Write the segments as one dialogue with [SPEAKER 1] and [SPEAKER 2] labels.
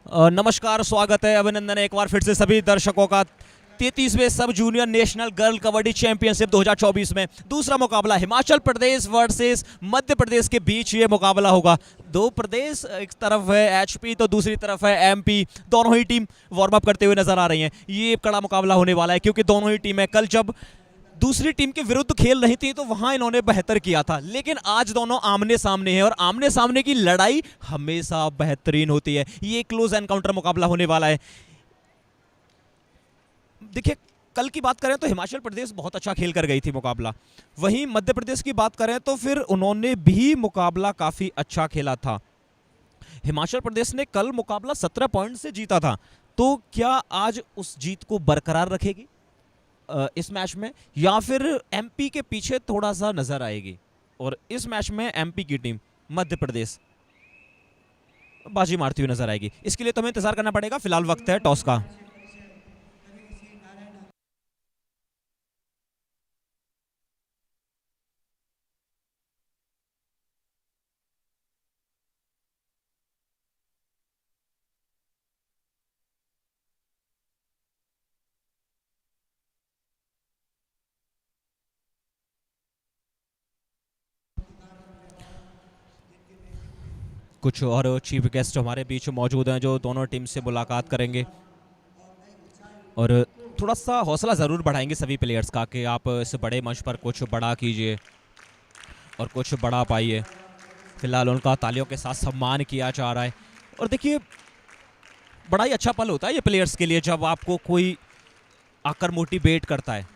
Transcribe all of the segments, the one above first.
[SPEAKER 1] नमस्कार, स्वागत है, अभिनंदन है एक बार फिर से सभी दर्शकों का 33वें sub junior national girl kabaddi championship 2024 में दूसरा मुकाबला हिमाचल प्रदेश वर्सेस मध्य प्रदेश के बीच ये मुकाबला होगा। दो प्रदेश, एक तरफ है एचपी तो दूसरी तरफ है एमपी। दोनों ही टीम वार्म अप करते हुए नजर आ रही हैं। ये कड़ा मुकाबला होने वाला है क्योंकि दोनों ही टीमें कल जब दूसरी टीम के विरुद्ध खेल रही थी तो वहां इन्होंने बेहतर किया था, लेकिन आज दोनों आमने सामने हैं और आमने सामने की लड़ाई हमेशा बेहतरीन होती है। ये क्लोज एनकाउंटर मुकाबला होने वाला है। देखिए, कल की बात करें तो हिमाचल प्रदेश बहुत अच्छा खेल कर गई थी मुकाबला। वहीं मध्य प्रदेश की बात करें तो फिर उन्होंने भी मुकाबला काफी अच्छा खेला था। हिमाचल प्रदेश ने कल मुकाबला 17 पॉइंट से जीता था, तो क्या आज उस जीत को बरकरार रखेगी इस मैच में, या फिर एमपी के पीछे थोड़ा सा नजर आएगी और इस मैच में एमपी की टीम मध्य प्रदेश बाजी मारती हुई नजर आएगी? इसके लिए तो हमें इंतजार करना पड़ेगा। फिलहाल वक्त है टॉस का। कुछ और चीफ गेस्ट हमारे बीच मौजूद हैं जो दोनों टीम से मुलाकात करेंगे और थोड़ा सा हौसला ज़रूर बढ़ाएंगे सभी प्लेयर्स का कि आप इस बड़े मंच पर कुछ बड़ा कीजिए और कुछ बड़ा पाइए। फिलहाल उनका तालियों के साथ सम्मान किया जा रहा है और देखिए, बड़ा ही अच्छा पल होता है ये प्लेयर्स के लिए जब आपको कोई आकर मोटिवेट करता है।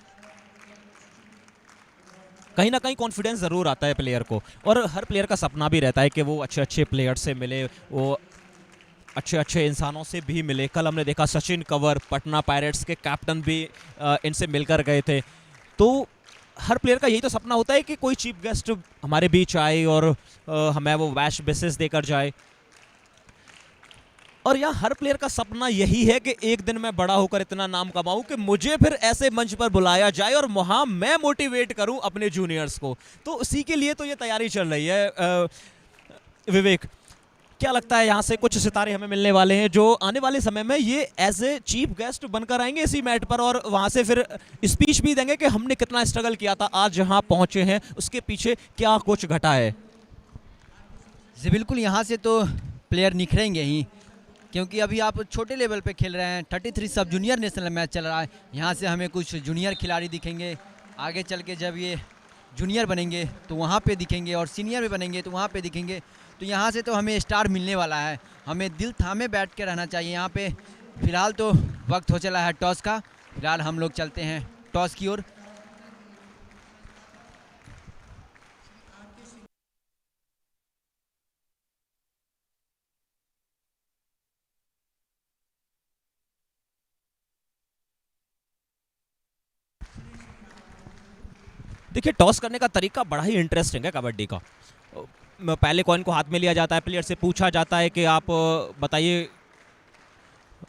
[SPEAKER 1] कहीं ना कहीं कॉन्फिडेंस ज़रूर आता है प्लेयर को, और हर प्लेयर का सपना भी रहता है कि वो अच्छे अच्छे प्लेयर से मिले, वो अच्छे अच्छे इंसानों से भी मिले। कल हमने देखा सचिन कंवर पटना पायरेट्स के कैप्टन भी इनसे मिलकर गए थे। तो हर प्लेयर का यही तो सपना होता है कि कोई चीफ गेस्ट हमारे बीच आए और हमें वो वैश बेसिस देकर जाए। और यहाँ हर प्लेयर का सपना यही है कि एक दिन मैं बड़ा होकर इतना नाम कमाऊं कि मुझे फिर ऐसे मंच पर बुलाया जाए और वहां मैं मोटिवेट करूं अपने जूनियर्स को। तो उसी के लिए तो ये तैयारी चल रही है। विवेक, क्या लगता है यहाँ से कुछ सितारे हमें मिलने वाले हैं जो आने वाले समय में ये एज ए चीफ गेस्ट बनकर आएंगे इसी मैट पर और वहां से फिर स्पीच भी देंगे कि हमने कितना स्ट्रगल किया था, आज जहाँ पहुंचे हैं उसके पीछे क्या कुछ घटा है?
[SPEAKER 2] जी बिल्कुल, यहाँ से तो प्लेयर निखरेंगे ही, क्योंकि अभी आप छोटे लेवल पे खेल रहे हैं। 33 सब जूनियर नेशनल मैच चल रहा है। यहाँ से हमें कुछ जूनियर खिलाड़ी दिखेंगे, आगे चल के जब ये जूनियर बनेंगे तो वहाँ पे दिखेंगे और सीनियर भी बनेंगे तो वहाँ पे दिखेंगे। तो यहाँ से तो हमें स्टार मिलने वाला है। हमें दिल थामे बैठ के रहना चाहिए यहाँ पे। फिलहाल तो वक्त हो चला है टॉस का। फिलहाल हम लोग चलते हैं टॉस की ओर।
[SPEAKER 1] देखिए, टॉस करने का तरीका बड़ा ही इंटरेस्टिंग है कबड्डी का। पहले कॉइन को हाथ में लिया जाता है, प्लेयर से पूछा जाता है कि आप बताइए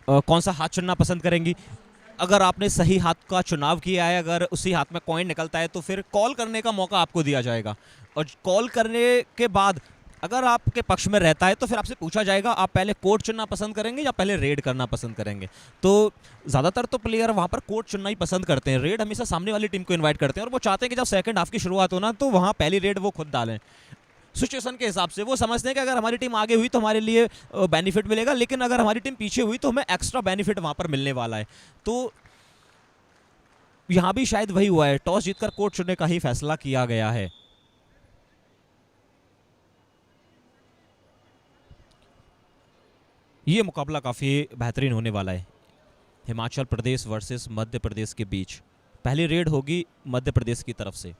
[SPEAKER 1] कौन सा हाथ चुनना पसंद करेंगी। अगर आपने सही हाथ का चुनाव किया है, अगर उसी हाथ में कॉइन निकलता है तो फिर कॉल करने का मौका आपको दिया जाएगा। और कॉल करने के बाद अगर आपके पक्ष में रहता है तो फिर आपसे पूछा जाएगा आप पहले कोर्ट चुनना पसंद करेंगे या पहले रेड करना पसंद करेंगे। तो ज़्यादातर तो प्लेयर वहाँ पर कोर्ट चुनना ही पसंद करते हैं। रेड हमेशा सामने वाली टीम को इन्वाइट करते हैं और वो चाहते हैं कि जब सेकंड हाफ की शुरुआत हो ना तो वहाँ पहली रेड वो खुद डालें। सिचुएशन के हिसाब से वो समझते हैं कि अगर हमारी टीम आगे हुई तो हमारे लिए बेनिफिट मिलेगा, लेकिन अगर हमारी टीम पीछे हुई तो हमें एक्स्ट्रा बेनिफिट वहाँ पर मिलने वाला है। तो यहाँ भी शायद वही हुआ है, टॉस जीतकर कोर्ट चुनने का ही फैसला किया गया है। ये मुकाबला काफ़ी बेहतरीन होने वाला है, हिमाचल प्रदेश वर्सेस मध्य प्रदेश के बीच। पहली रेड होगी मध्य प्रदेश की तरफ से।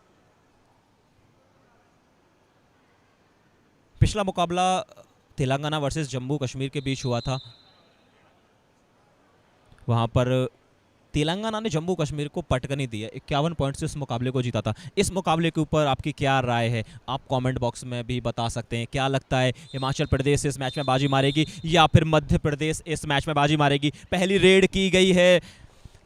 [SPEAKER 1] पिछला मुकाबला तेलंगाना वर्सेस जम्मू कश्मीर के बीच हुआ था। वहाँ पर तेलंगाना ने जम्मू कश्मीर को पटकनी दी है, 51 पॉइंट से इस मुकाबले को जीता था। इस मुकाबले के ऊपर आपकी क्या राय है, आप कमेंट बॉक्स में भी बता सकते हैं। क्या लगता है हिमाचल प्रदेश इस मैच में बाजी मारेगी या फिर मध्य प्रदेश इस मैच में बाजी मारेगी? पहली रेड की गई है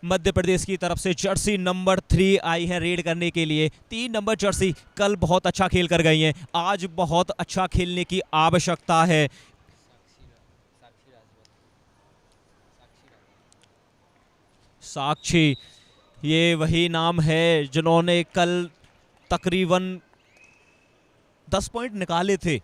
[SPEAKER 1] मध्य प्रदेश की तरफ से, जर्सी नंबर 3 आई है रेड करने के लिए। 3 नंबर जर्सी कल बहुत अच्छा खेल कर गई हैं, आज बहुत अच्छा खेलने की आवश्यकता है। साक्षी, ये वही नाम है जिन्होंने कल तकरीबन 10 पॉइंट निकाले थे,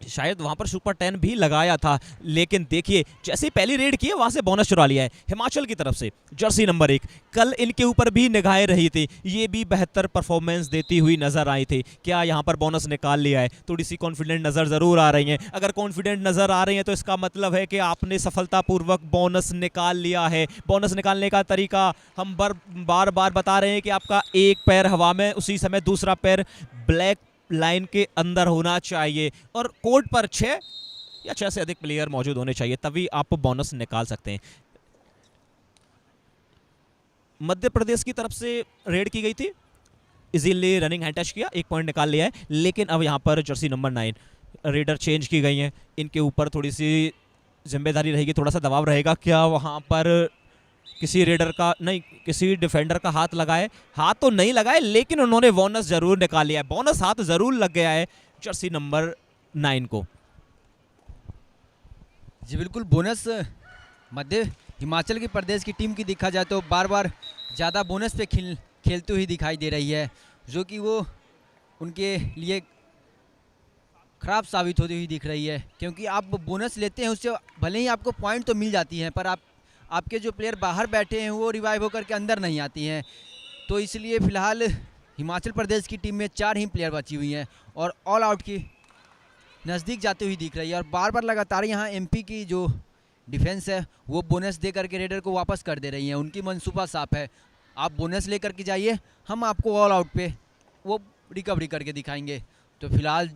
[SPEAKER 1] शायद वहां पर सुपर 10 भी लगाया था। लेकिन देखिए जैसे ही पहली रेड की है वहां से बोनस चुरा लिया है हिमाचल की तरफ से जर्सी नंबर 1। कल इनके ऊपर भी निगाहें रही थी, ये भी बेहतर परफॉर्मेंस देती हुई नजर आई थी। क्या यहाँ पर बोनस निकाल लिया है? थोड़ी सी कॉन्फिडेंट नजर जरूर आ रही हैं। अगर कॉन्फिडेंट नजर आ रही हैं तो इसका मतलब है कि आपने सफलतापूर्वक बोनस निकाल लिया है। बोनस निकालने का तरीका हम बार बार बता रहे हैं कि आपका एक पैर हवा में, उसी समय दूसरा पैर ब्लैक लाइन के अंदर होना चाहिए और कोर्ट पर 6 या 6 से अधिक प्लेयर मौजूद होने चाहिए, तभी आप बोनस निकाल सकते हैं। मध्य प्रदेश की तरफ से रेड की गई थी, इजीली रनिंग हैंड टच किया, 1 पॉइंट निकाल लिया है। लेकिन अब यहाँ पर जर्सी नंबर 9 रेडर चेंज की गई हैं, इनके ऊपर थोड़ी सी जिम्मेदारी रहेगी, थोड़ा सा दबाव रहेगा। क्या वहाँ पर किसी रेडर का नहीं, किसी डिफेंडर का हाथ लगाए? हाथ तो नहीं लगाए, लेकिन उन्होंने बोनस जरूर निकाल लिया है। बोनस हाथ जरूर लग गया है जर्सी नंबर 9 को।
[SPEAKER 2] जी बिल्कुल, बोनस मध्य हिमाचल की प्रदेश की टीम की देखा जाए तो बार बार ज़्यादा बोनस पे खेलते हुए दिखाई दे रही है, जो कि वो उनके लिए ख़राब साबित होती हुई दिख रही है। क्योंकि आप बोनस लेते हैं, उससे भले ही आपको पॉइंट तो मिल जाती हैं, पर आपके जो प्लेयर बाहर बैठे हैं वो रिवाइव होकर के अंदर नहीं आती हैं। तो इसलिए फ़िलहाल हिमाचल प्रदेश की टीम में 4 ही प्लेयर बची हुई हैं और ऑल आउट की नज़दीक जाती हुई दिख रही है। और बार बार लगातार यहाँ एमपी की जो डिफेंस है वो बोनस दे करके रेडर को वापस कर दे रही हैं। उनकी मनसूबा साफ है, आप बोनस लेकर के जाइए, हम आपको ऑल आउट पे वो रिकवरी करके दिखाएंगे। तो फिलहाल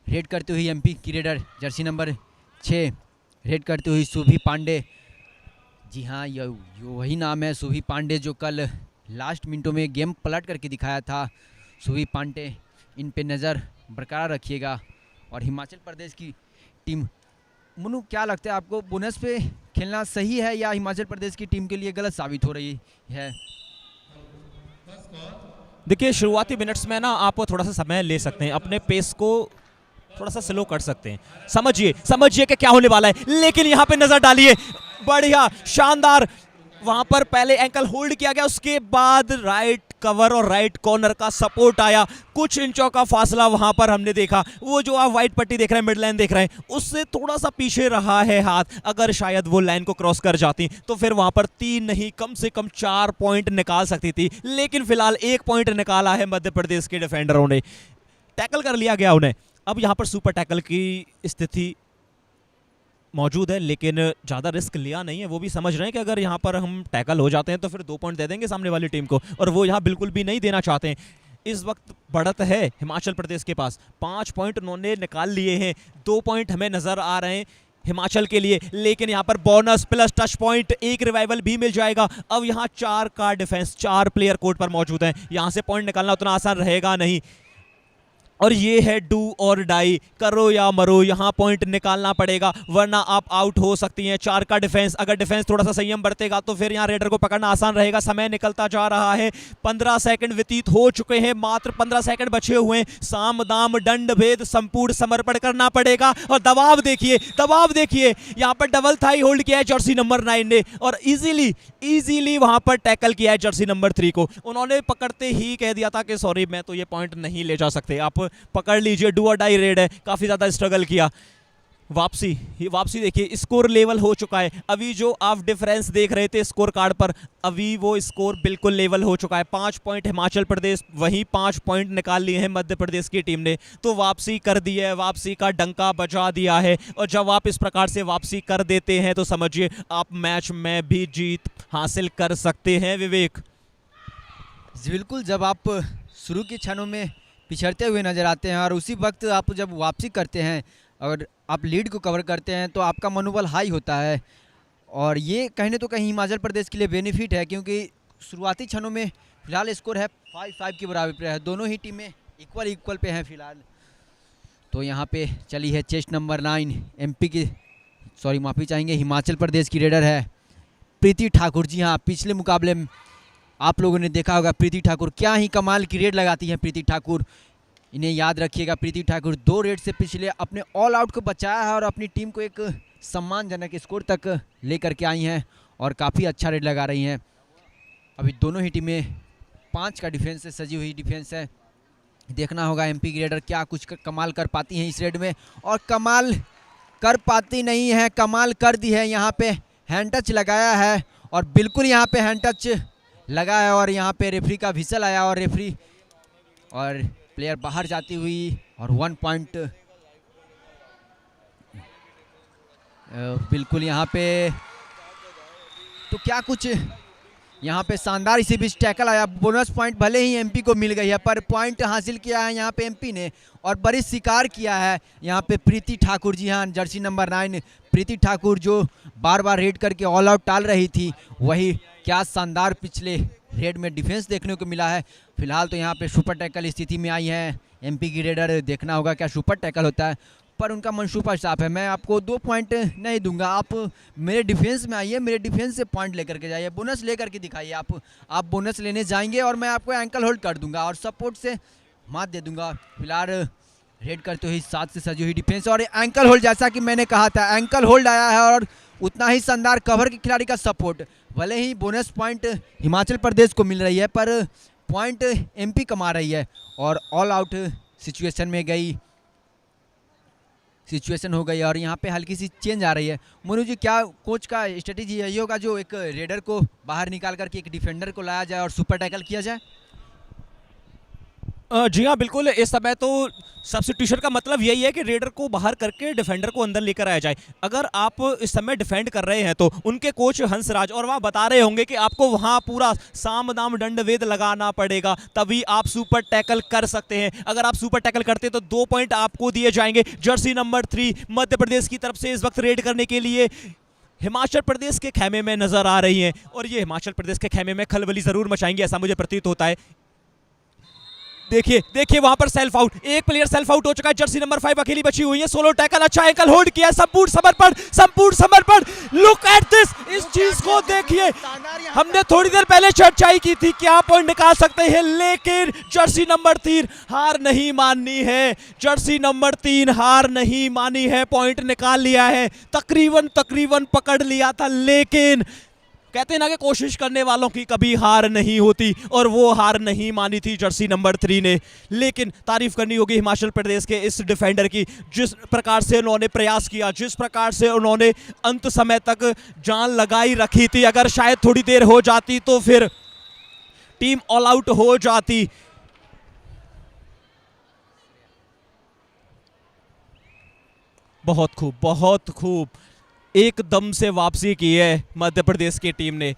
[SPEAKER 2] रेड करते हुए एमपी की रेडर जर्सी नंबर 6 रेड करते हुई सुभी पांडे। जी हाँ, ये वही नाम है सुभी पांडे जो कल लास्ट मिनटों में गेम पलट करके दिखाया था। सुभी पांडे, इन पे नज़र बरकरार रखिएगा। और हिमाचल प्रदेश की टीम, मुनु क्या लगता है आपको, बोनस पे खेलना सही है या हिमाचल प्रदेश की टीम के लिए गलत साबित हो रही है?
[SPEAKER 1] देखिए शुरुआती मिनट्स में ना आप थोड़ा सा समय ले सकते हैं, अपने पेस को थोड़ा सा स्लो कर सकते हैं, समझिए कि क्या होने वाला है। लेकिन यहाँ पे नजर डालिए, बढ़िया शानदार, वहां पर पहले एंकल होल्ड किया गया, उसके बाद राइट कवर और राइट कॉर्नर का सपोर्ट आया, कुछ इंचों का फासला वहां पर हमने देखा। वो जो आप व्हाइट पट्टी देख रहे हैं, मिड लाइन देख रहे हैं, उससे थोड़ा सा पीछे रहा है हाथ। अगर शायद वो लाइन को क्रॉस कर जाती तो फिर वहां पर 3 नहीं कम से कम 4 पॉइंट निकाल सकती थी। लेकिन फिलहाल 1 पॉइंट निकाला है मध्य प्रदेश के डिफेंडरों ने, टैकल कर लिया गया उन्हें। अब यहाँ पर सुपर टैकल की स्थिति मौजूद है, लेकिन ज़्यादा रिस्क लिया नहीं है। वो भी समझ रहे हैं कि अगर यहाँ पर हम टैकल हो जाते हैं तो फिर 2 पॉइंट दे देंगे सामने वाली टीम को, और वो यहाँ बिल्कुल भी नहीं देना चाहते हैं। इस वक्त बढ़त है हिमाचल प्रदेश के पास, 5 पॉइंट उन्होंने निकाल लिए हैं, 2 पॉइंट हमें नज़र आ रहे हैं हिमाचल के लिए। लेकिन यहाँ पर bonus plus touch point, 1 revival भी मिल जाएगा। अब यहाँ 4 का डिफेंस, 4 प्लेयर कोर्ट पर मौजूद हैं, यहाँ से पॉइंट निकालना उतना आसान रहेगा नहीं। और ये है डू और डाई, करो या मरो, यहाँ पॉइंट निकालना पड़ेगा वरना आप आउट हो सकती हैं। 4 का डिफेंस, अगर डिफेंस थोड़ा सा संयम बरतेगा तो फिर यहाँ रेडर को पकड़ना आसान रहेगा। समय निकलता जा रहा है, 15 सेकंड व्यतीत हो चुके हैं, मात्र 15 सेकंड बचे हुए हैं। साम दाम दंड भेद संपूर्ण समर्पण करना पड़ेगा। और दबाव देखिए, यहाँ पर डबल थाई होल्ड किया है जर्सी नंबर 9 ने और इजीली वहां पर टैकल किया है जर्सी नंबर 3 को। उन्होंने पकड़ते ही कह दिया था कि सॉरी, मैं तो ये पॉइंट नहीं ले जा सकते, आप पकड़ लीजिए। डू और डाई रेड है, काफी ज्यादा स्ट्रगल किया। वापसी देखिए, स्कोर लेवल हो चुका है। अभी जो आप डिफरेंस देख रहे थे स्कोर कार्ड पर, अभी वो स्कोर बिल्कुल लेवल हो चुका है। 5 पॉइंट हिमाचल प्रदेश, वहीं 5 पॉइंट निकाल लिए हैं मध्य प्रदेश की टीम ने। तो वापसी कर दी है, वापसी का डंका बजा दिया है। और जब आप इस प्रकार से वापसी कर देते हैं तो समझिए आप मैच में भी जीत हासिल कर सकते हैं। विवेक
[SPEAKER 2] जी बिल्कुल, जब आप शुरू के क्षणों में पिछड़ते हुए नज़र आते हैं और उसी वक्त आप जब वापसी करते हैं और आप लीड को कवर करते हैं तो आपका मनोबल हाई होता है। और ये कहीं तो कहीं हिमाचल प्रदेश के लिए बेनिफिट है, क्योंकि शुरुआती क्षणों में फिलहाल स्कोर है 5-5 के बराबर पे है, दोनों ही टीमें इक्वल पे हैं फिलहाल। तो यहाँ पे चली है चेस्ट नंबर 9 एमपी की, सॉरी माफ़ी चाहेंगे, हिमाचल प्रदेश की रेडर है प्रीति ठाकुर। जी हाँ, पिछले मुकाबले में आप लोगों ने देखा होगा प्रीति ठाकुर क्या ही कमाल की रेड लगाती हैं। प्रीति ठाकुर, इन्हें याद रखिएगा, प्रीति ठाकुर 2 रेड से पिछले अपने ऑल आउट को बचाया है और अपनी टीम को एक सम्मानजनक स्कोर तक लेकर के आई हैं और काफ़ी अच्छा रेड लगा रही हैं। अभी दोनों ही टीमें 5 का डिफेंस से सजी हुई डिफेंस है। देखना होगा एमपी की रेडर क्या कुछ कमाल कर पाती हैं इस रेड में, और कमाल कर पाती नहीं है, कमाल कर दी है। यहाँ पे हैंड टच लगाया है और बिल्कुल यहाँ पे हैंड टच लगा है और यहाँ पे रेफरी का विसल आया और रेफरी और प्लेयर बाहर जाती हुई और 1 पॉइंट बिल्कुल यहाँ पे। तो क्या कुछ यहाँ पे शानदार इसी बीच टैकल आया, बोनस पॉइंट भले ही एमपी को मिल गई है पर पॉइंट हासिल किया है यहाँ पे एमपी ने और बड़ी शिकार किया है यहाँ पे प्रीति ठाकुर। जी हाँ, जर्सी नंबर 9 प्रीति ठाकुर जो बार बार रेड करके ऑल आउट टाल रही थी, वही क्या शानदार पिछले रेड में डिफेंस देखने को मिला है। फिलहाल तो यहाँ पे सुपर टैकल स्थिति में आई है एमपी की रेडर, देखना होगा क्या सुपर टैकल होता है, पर उनका मनसूबा साफ है। मैं आपको 2 पॉइंट नहीं दूंगा, आप मेरे डिफेंस में आइए, मेरे डिफेंस से पॉइंट लेकर के जाइए, बोनस लेकर के दिखाइए। आप बोनस लेने जाएंगे और मैं आपको एंकल होल्ड कर दूंगा और सपोर्ट से मात दे दूंगा। फिलहाल रेड करते हुए 7 से सजी हुई डिफेंस और एंकल होल्ड, जैसा कि मैंने कहा था एंकल होल्ड आया है और उतना ही शानदार कवर के खिलाड़ी का सपोर्ट। भले ही बोनस पॉइंट हिमाचल प्रदेश को मिल रही है पर पॉइंट एमपी कमा रही है और ऑल आउट सिचुएशन हो गई और यहाँ पे हल्की सी चेंज आ रही है। मोनू जी, क्या कोच का स्ट्रेटेजी यही होगा जो एक रेडर को बाहर निकाल करके एक डिफेंडर को लाया जाए और सुपर टैकल किया जाए?
[SPEAKER 1] जी हाँ, बिल्कुल। इस समय तो सब्स्टिट्यूशन का मतलब यही है कि रेडर को बाहर करके डिफेंडर को अंदर लेकर आया जाए। अगर आप इस समय डिफेंड कर रहे हैं तो उनके कोच हंसराज और वहाँ बता रहे होंगे कि आपको वहाँ पूरा साम दाम दंड वेद लगाना पड़ेगा, तभी आप सुपर टैकल कर सकते हैं। अगर आप सुपर टैकल करते हैं तो 2 पॉइंट आपको दिए जाएंगे। जर्सी नंबर 3 मध्य प्रदेश की तरफ से इस वक्त रेड करने के लिए हिमाचल प्रदेश के खेमे में नजर आ रही हैं और ये हिमाचल प्रदेश के खेमे में खलबली जरूर मचाएंगे, ऐसा मुझे प्रतीत होता है। देखिए वहां पर सेल्फ आउट, एक प्लेयर सेल्फ आउट हो चुका है। जर्सी नंबर 5 अकेली बची हुई है, सोलो टैकल, अच्छा एंकल होल्ड किया, संपूर्ण समर्पण। लुक एट दिस, इस चीज को देखिए। हमने थोड़ी देर पहले चर्चा की थी क्या पॉइंट निकाल सकते हैं, लेकिन जर्सी नंबर 3 हार नहीं माननी है। जर्सी नंबर 3 हार नहीं मानी है, पॉइंट निकाल लिया है। तकरीबन पकड़ लिया था, लेकिन कहते हैं ना कि कोशिश करने वालों की कभी हार नहीं होती और वो हार नहीं मानी थी जर्सी नंबर 3 ने। लेकिन तारीफ करनी होगी हिमाचल प्रदेश के इस डिफेंडर की, जिस प्रकार से उन्होंने प्रयास किया, जिस प्रकार से उन्होंने अंत समय तक जान लगाई रखी थी। अगर शायद थोड़ी देर हो जाती तो फिर टीम ऑल आउट हो जाती। बहुत खूब एकदम से वापसी की है मध्य प्रदेश की टीम ने।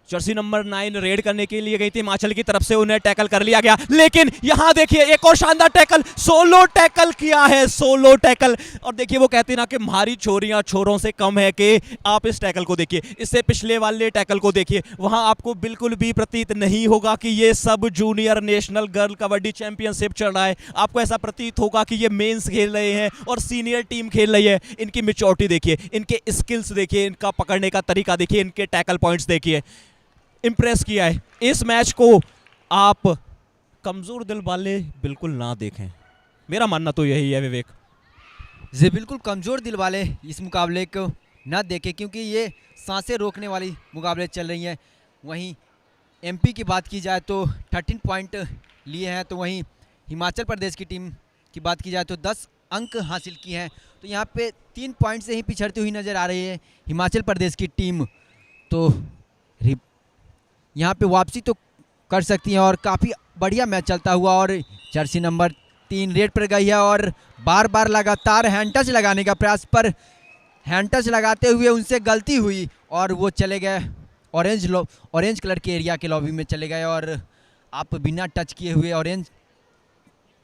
[SPEAKER 1] जर्सी नंबर 9 रेड करने के लिए गई थी हिमाचल की तरफ से, उन्हें टैकल कर लिया गया, लेकिन यहां देखिए एक और शानदार टैकल, सोलो टैकल किया है, सोलो टैकल। और देखिए वो कहते हैं ना कि हमारी छोरियां छोरों से कम है, कि आप इस टैकल को देखिए, इससे पिछले वाले टैकल को देखिए, वहां आपको बिल्कुल भी प्रतीत नहीं होगा कि ये सब junior national girl kabaddi championship चल रहा है। आपको ऐसा प्रतीत होगा कि ये मेंस खेल रहे हैं और सीनियर टीम खेल रही है। इनकी मैच्योरिटी देखिए, इनके स्किल्स देखिए, इनका पकड़ने का तरीका देखिए, इनके टैकल पॉइंट्स देखिए, इंप्रेस किया है। इस मैच को आप कमजोर दिल वाले बिल्कुल ना देखें, मेरा मानना तो यही है विवेक
[SPEAKER 2] जी। बिल्कुल कमजोर दिल वाले इस मुकाबले को ना देखें, क्योंकि ये सांसें रोकने वाली मुकाबले चल रही हैं। वहीं एमपी की बात की जाए तो 13 पॉइंट लिए हैं, तो वहीं हिमाचल प्रदेश की टीम की बात की जाए तो 10 अंक हासिल किए हैं। तो यहाँ पे 3 पॉइंट से ही पिछड़ती हुई नज़र आ रही है हिमाचल प्रदेश की टीम। तो यहाँ पे वापसी तो कर सकती हैं और काफ़ी बढ़िया मैच चलता हुआ, और जर्सी नंबर 3 रेड पर गई है और बार बार लगातार हैंड टच लगाने का प्रयास, पर हैंड टच लगाते हुए उनसे गलती हुई और वो चले गए ऑरेंज कलर के एरिया के लॉबी में चले गए। और आप बिना टच किए हुए ऑरेंज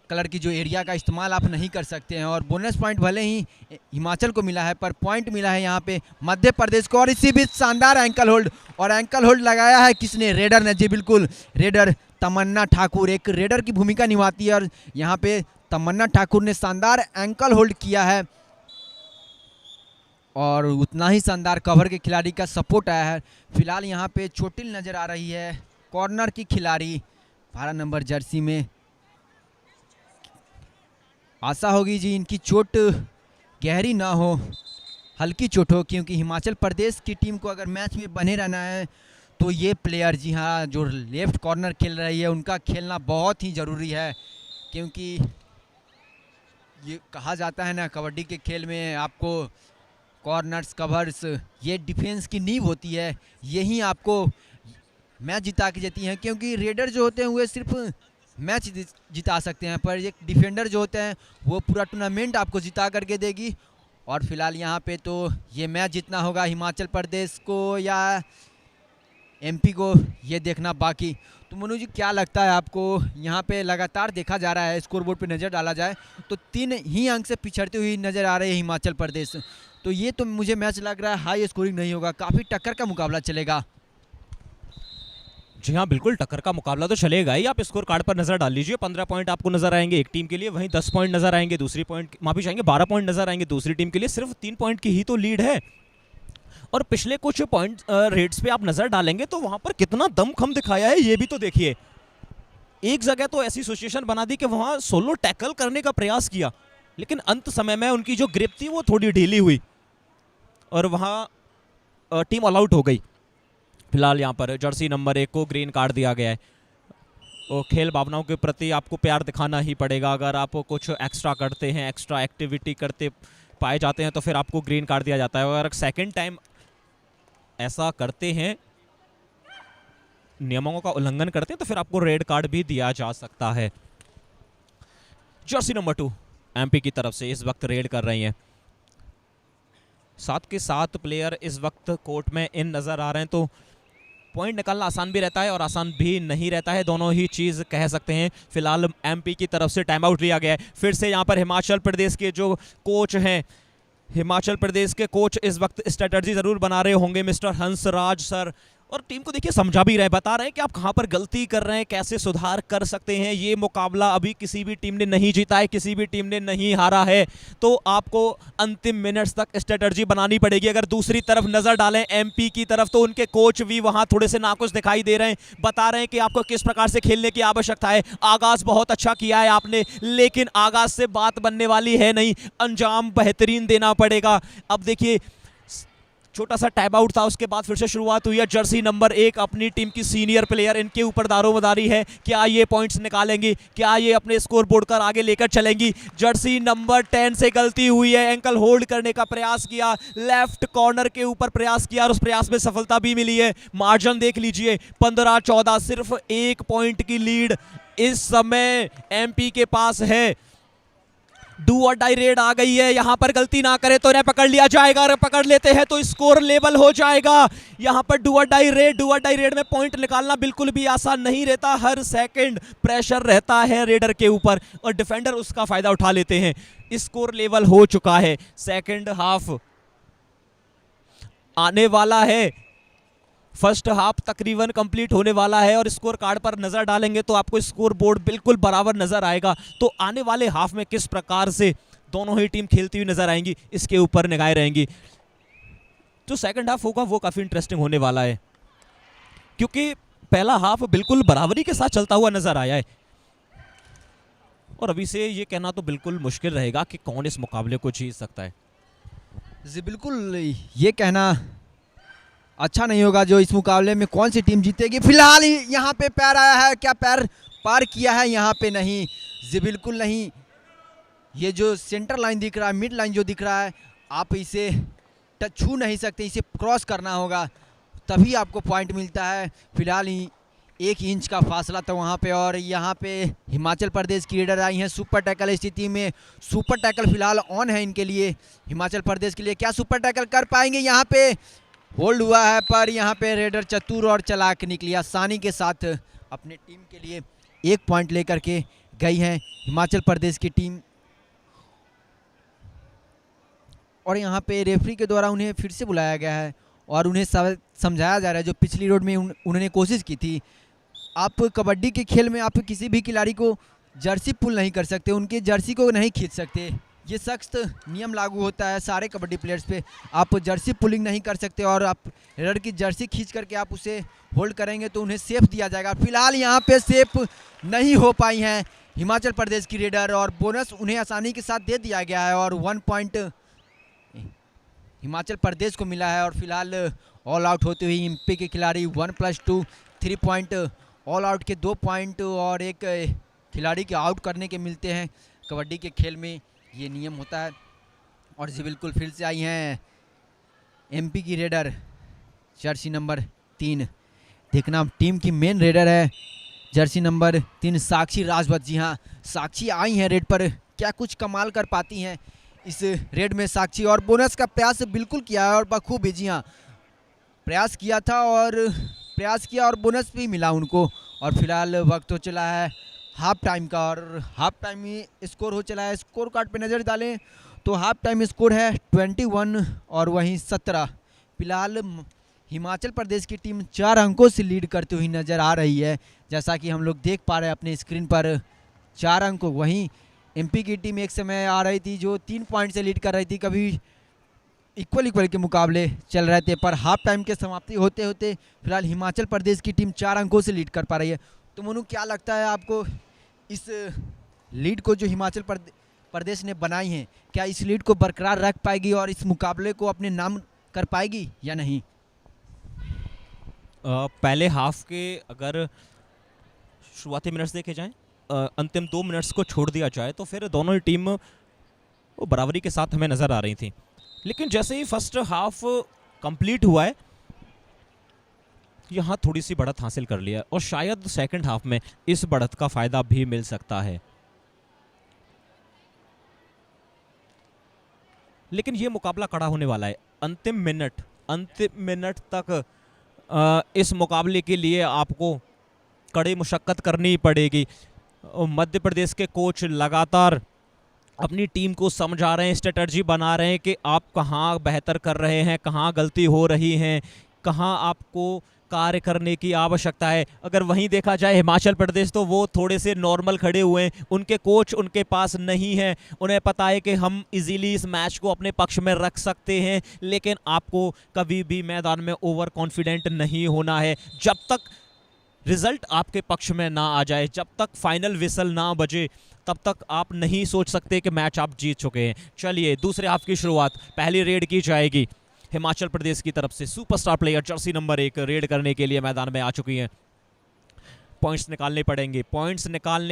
[SPEAKER 2] कलर की जो एरिया का इस्तेमाल आप नहीं कर सकते हैं। और बोनस पॉइंट भले ही हिमाचल को मिला है, पर पॉइंट मिला है यहाँ पे मध्य प्रदेश को। और इसी बीच शानदार एंकल होल्ड, और एंकल होल्ड लगाया है किसने? रेडर ने जी, बिल्कुल रेडर तमन्ना ठाकुर एक रेडर की भूमिका निभाती है, और यहाँ पे तमन्ना ठाकुर ने शानदार एंकल होल्ड किया है और उतना ही शानदार कवर के खिलाड़ी का सपोर्ट आया है। फिलहाल यहाँ पे चोटिल नज़र आ रही है कॉर्नर की खिलाड़ी 12 नंबर जर्सी में। आशा होगी जी इनकी चोट गहरी ना हो, हल्की चोट हो, क्योंकि हिमाचल प्रदेश की टीम को अगर मैच में बने रहना है तो ये प्लेयर, जी हाँ, जो लेफ्ट कॉर्नर खेल रही है, उनका खेलना बहुत ही ज़रूरी है, क्योंकि ये कहा जाता है ना, कबड्डी के खेल में आपको कॉर्नर्स, कवर्स, ये डिफेंस की नींव होती है, यही आपको मैच जिता के देती हैं। क्योंकि रेडर जो होते हैं वे सिर्फ मैच जिता सकते हैं, पर एक डिफेंडर जो होते हैं वो पूरा टूर्नामेंट आपको जिता करके देगी। और फिलहाल यहाँ पे तो ये मैच जितना होगा हिमाचल प्रदेश को या एमपी को, ये देखना बाकी। तो मनु जी, क्या लगता है आपको, यहाँ पे लगातार देखा जा रहा है, स्कोर बोर्ड पे नज़र डाला जाए तो 3 ही अंक से पिछड़ती हुई नज़र आ रही है हिमाचल प्रदेश। तो ये तो मुझे मैच लग रहा है हाई स्कोरिंग नहीं होगा, काफ़ी टक्कर का मुकाबला चलेगा।
[SPEAKER 1] जी हाँ, बिल्कुल टक्कर का मुकाबला तो चलेगा ही। आप स्कोर कार्ड पर नजर डाल लीजिए, 15 पॉइंट आपको नजर आएंगे एक टीम के लिए, वहीं 10 पॉइंट नजर आएंगे दूसरी पॉइंट, माफी चाहेंगे 12 पॉइंट नजर आएंगे दूसरी टीम के लिए। सिर्फ 3 पॉइंट की ही तो लीड है। और पिछले कुछ पॉइंट रेट्स पे आप नजर डालेंगे तो वहां पर कितना दमखम दिखाया है ये भी तो देखिए। एक जगह तो ऐसी सिचुएशन बना दी कि वहां सोलो टैकल करने का प्रयास किया, लेकिन अंत समय में उनकी जो ग्रिप थी वो थोड़ी ढीली हुई और वहां टीम ऑल आउट हो गई। फिलहाल यहाँ पर जर्सी नंबर 1 को ग्रीन कार्ड दिया गया है। और खेल भावनाओं के प्रति आपको प्यार दिखाना ही पड़ेगा। अगर आप कुछ एक्स्ट्रा करते हैं, एक्स्ट्रा एक्टिविटी करते पाए जाते हैं तो फिर आपको ग्रीन कार्ड दिया जाता है। और अगर सेकेंड टाइम ऐसा करते हैं, नियमों का उल्लंघन करते हैं, तो फिर आपको रेड कार्ड भी दिया जा सकता है। जर्सी नंबर 2 एमपी की तरफ से इस वक्त रेड कर रही हैं। 7 के 7 प्लेयर इस वक्त कोर्ट में इन नजर आ रहे हैं। तो पॉइंट निकालना आसान भी रहता है और आसान भी नहीं रहता है, दोनों ही चीज़ कह सकते हैं। फिलहाल एमपी की तरफ से टाइम आउट लिया गया है। फिर से यहाँ पर हिमाचल प्रदेश के जो कोच हैं, हिमाचल प्रदेश के कोच इस वक्त स्ट्रेटजी ज़रूर बना रहे होंगे, मिस्टर हंसराज सर। और टीम को देखिए समझा भी रहे, बता रहे हैं कि आप कहां पर गलती कर रहे हैं, कैसे सुधार कर सकते हैं। ये मुकाबला अभी किसी भी टीम ने नहीं जीता है, किसी भी टीम ने नहीं हारा है, तो आपको अंतिम मिनट्स तक स्ट्रेटजी बनानी पड़ेगी। अगर दूसरी तरफ नजर डालें एमपी की तरफ, तो उनके कोच भी वहां थोड़े से नाखुश दिखाई दे रहे हैं, बता रहे हैं कि आपको किस प्रकार से खेलने की आवश्यकता है। आगाज बहुत अच्छा किया है आपने, लेकिन आगाज से बात बनने वाली है नहीं, अंजाम बेहतरीन देना पड़ेगा। अब देखिए छोटा सा टैब आउट था, उसके बाद फिर से शुरुआत हुई है। जर्सी नंबर 1 अपनी टीम की सीनियर प्लेयर, इनके ऊपर दारोमदारी है, क्या ये पॉइंट्स निकालेंगी, क्या ये अपने स्कोर बोर्ड कर आगे लेकर चलेंगी। जर्सी नंबर 10 से गलती हुई है, एंकल होल्ड करने का प्रयास किया, लेफ्ट कॉर्नर के ऊपर प्रयास किया और उस प्रयास में सफलता भी मिली है। मार्जिन देख लीजिए 15-14, सिर्फ 1 पॉइंट की लीड इस समय एमपी के पास है। डू और डाई रेड आ गई है, यहां पर गलती ना करे तो इन्हें पकड़ लिया जाएगा, अगर पकड़ लेते हैं तो स्कोर लेवल हो जाएगा। यहां पर डू और डाई रेड में पॉइंट निकालना बिल्कुल भी आसान नहीं रहता, हर सेकंड प्रेशर रहता है रेडर के ऊपर और डिफेंडर उसका फायदा उठा लेते हैं। स्कोर लेवल हो चुका है, सेकंड हाफ आने वाला है, फर्स्ट हाफ तकरीबन कंप्लीट होने वाला है और स्कोर कार्ड पर नजर डालेंगे तो आपको स्कोर बोर्ड बिल्कुल बराबर नजर आएगा। तो आने वाले हाफ में किस प्रकार से दोनों ही टीम खेलती हुई नजर आएंगी, इसके ऊपर निगाहें रहेंगी। जो सेकंड हाफ होगा वो काफी इंटरेस्टिंग होने वाला है, क्योंकि पहला हाफ बिल्कुल बराबरी के साथ चलता हुआ नजर आया है और अभी से ये कहना तो बिल्कुल मुश्किल रहेगा कि कौन इस मुकाबले को जीत सकता है।
[SPEAKER 2] जी बिल्कुल, ये कहना अच्छा नहीं होगा जो इस मुकाबले में कौन सी टीम जीतेगी। फिलहाल यहाँ पे पैर आया है, क्या पैर पार किया है? यहाँ पे नहीं, जी बिल्कुल नहीं। ये जो सेंटर लाइन दिख रहा है, मिड लाइन जो दिख रहा है, आप इसे छू नहीं सकते, इसे क्रॉस करना होगा तभी आपको पॉइंट मिलता है। फिलहाल 1 इंच का फासला था वहाँ पे और यहाँ पे हिमाचल प्रदेश की रेडर आई हैं सुपर टैकल स्थिति में। सुपर टैकल फिलहाल ऑन है इनके लिए, हिमाचल प्रदेश के लिए। क्या सुपर टैकल कर पाएंगे? यहाँ पे होल्ड हुआ है, पर यहाँ पे रेडर चतुर और चालाक निकली, आसानी के साथ अपने टीम के लिए 1 पॉइंट लेकर के गई है हिमाचल प्रदेश की टीम। और यहाँ पे रेफरी के द्वारा उन्हें फिर से बुलाया गया है और उन्हें समझाया जा रहा है जो पिछली रोड में उन्होंने कोशिश की थी। आप कबड्डी के खेल में आप किसी भी खिलाड़ी को जर्सी पुल नहीं कर सकते, उनके जर्सी को नहीं खींच सकते, ये सख्त नियम लागू होता है सारे कबड्डी प्लेयर्स पे। आप जर्सी पुलिंग नहीं कर सकते और आप रेडर की जर्सी खींच करके आप उसे होल्ड करेंगे तो उन्हें सेफ दिया जाएगा। फिलहाल यहाँ पे सेफ नहीं हो पाई हैं हिमाचल प्रदेश की रेडर और बोनस उन्हें आसानी के साथ दे दिया गया है और 1 पॉइंट हिमाचल प्रदेश को मिला है। और फिलहाल ऑल आउट होते हुए एमपी के खिलाड़ी 1+2 3 पॉइंट, ऑल आउट के 2 पॉइंट और एक खिलाड़ी के आउट करने के मिलते हैं। कबड्डी के खेल में ये नियम होता है। और जी बिल्कुल फिर से आई हैं एमपी की रेडर जर्सी नंबर 3। देखना टीम की मेन रेडर है जर्सी नंबर 3 साक्षी राजवत। जी हाँ, साक्षी आई हैं रेड पर, क्या कुछ कमाल कर पाती हैं इस रेड में साक्षी। और बोनस का प्रयास बिल्कुल किया है और बखूबी, जी हाँ प्रयास किया और बोनस भी मिला उनको। और फिलहाल वक्त हो चला है हाफ टाइम का और हाफ टाइम में स्कोर हो चला है। स्कोर कार्ड पे नज़र डालें तो हाफ टाइम स्कोर है 21 और वहीं 17। फिलहाल हिमाचल प्रदेश की टीम 4 अंकों से लीड करती हुई नज़र आ रही है, जैसा कि हम लोग देख पा रहे हैं अपने स्क्रीन पर 4 अंक। वहीं एमपी की टीम एक समय आ रही थी जो 3 पॉइंट से लीड कर रही थी, कभी इक्वल के मुकाबले चल रहे थे, पर हाफ टाइम के समाप्ति होते होते फिलहाल हिमाचल प्रदेश की टीम 4 अंकों से लीड कर पा रही है। तो मनु, क्या लगता है आपको इस लीड को जो हिमाचल प्रदेश ने बनाई है, क्या इस लीड को बरकरार रख पाएगी और इस मुकाबले को अपने नाम कर पाएगी या नहीं?
[SPEAKER 1] पहले हाफ के अगर शुरुआती मिनट्स देखे जाएं, अंतिम 2 मिनट्स को छोड़ दिया जाए तो फिर दोनों ही टीम वो बराबरी के साथ हमें नज़र आ रही थी। लेकिन जैसे ही फर्स्ट हाफ कंप्लीट हुआ है, यहाँ थोड़ी सी बढ़त हासिल कर लिया और शायद सेकंड हाफ में इस बढ़त का फ़ायदा भी मिल सकता है। लेकिन ये मुकाबला कड़ा होने वाला है। अंतिम मिनट तक इस मुकाबले के लिए आपको कड़ी मुशक्कत करनी पड़ेगी। मध्य प्रदेश के कोच लगातार अपनी टीम को समझा रहे हैं, स्ट्रेटजी बना रहे हैं कि आप कहाँ बेहतर कर रहे हैं, कहाँ गलती हो रही है, कहाँ आपको कार्य करने की आवश्यकता है। अगर वहीं देखा जाए हिमाचल प्रदेश, तो वो थोड़े से नॉर्मल खड़े हुए हैं, उनके कोच उनके पास नहीं है, उन्हें पता है कि हम इजीली इस मैच को अपने पक्ष में रख सकते हैं। लेकिन आपको कभी भी मैदान में ओवर कॉन्फिडेंट नहीं होना है। जब तक रिजल्ट आपके पक्ष में ना आ जाए, जब तक फाइनल विसल ना बजे, तब तक आप नहीं सोच सकते कि मैच आप जीत चुके हैं। चलिए दूसरे हाफ की शुरुआत पहली रेड की जाएगी हिमाचल प्रदेश की तरफ से। Superstar player Jersey number 1 red करने के लिए मैदान में आ चुकी हैं। पॉइंट्स निकालने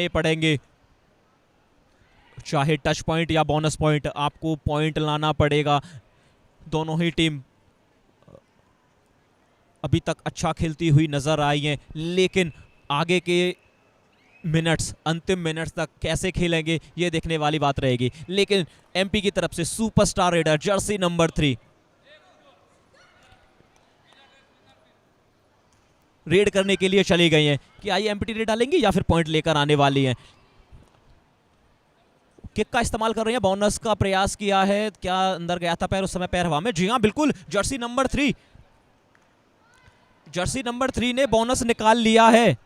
[SPEAKER 1] पड़ेंगे, चाहे टच पॉइंट या बोनस पॉइंट, आपको पॉइंट लाना पड़ेगा। दोनों ही टीम अभी तक अच्छा खेलती हुई नजर आई हैं, लेकिन आगे के मिनट्स, अंतिम मिनट्स तक कैसे खेलेंगे ये देखने वाली बात रहेगी। लेकिन एमपी की तरफ से superstar raider Jersey number 3 red करने के लिए चली गई हैं। क्या ये एम्प्टी रेड डालेंगी या फिर पॉइंट लेकर आने वाली हैं? किक का इस्तेमाल कर रही हैं, बोनस का प्रयास किया है, क्या अंदर गया था पैर उस समय, पैर हवा में? जी हाँ बिल्कुल, जर्सी नंबर 3 ने बोनस निकाल लिया है।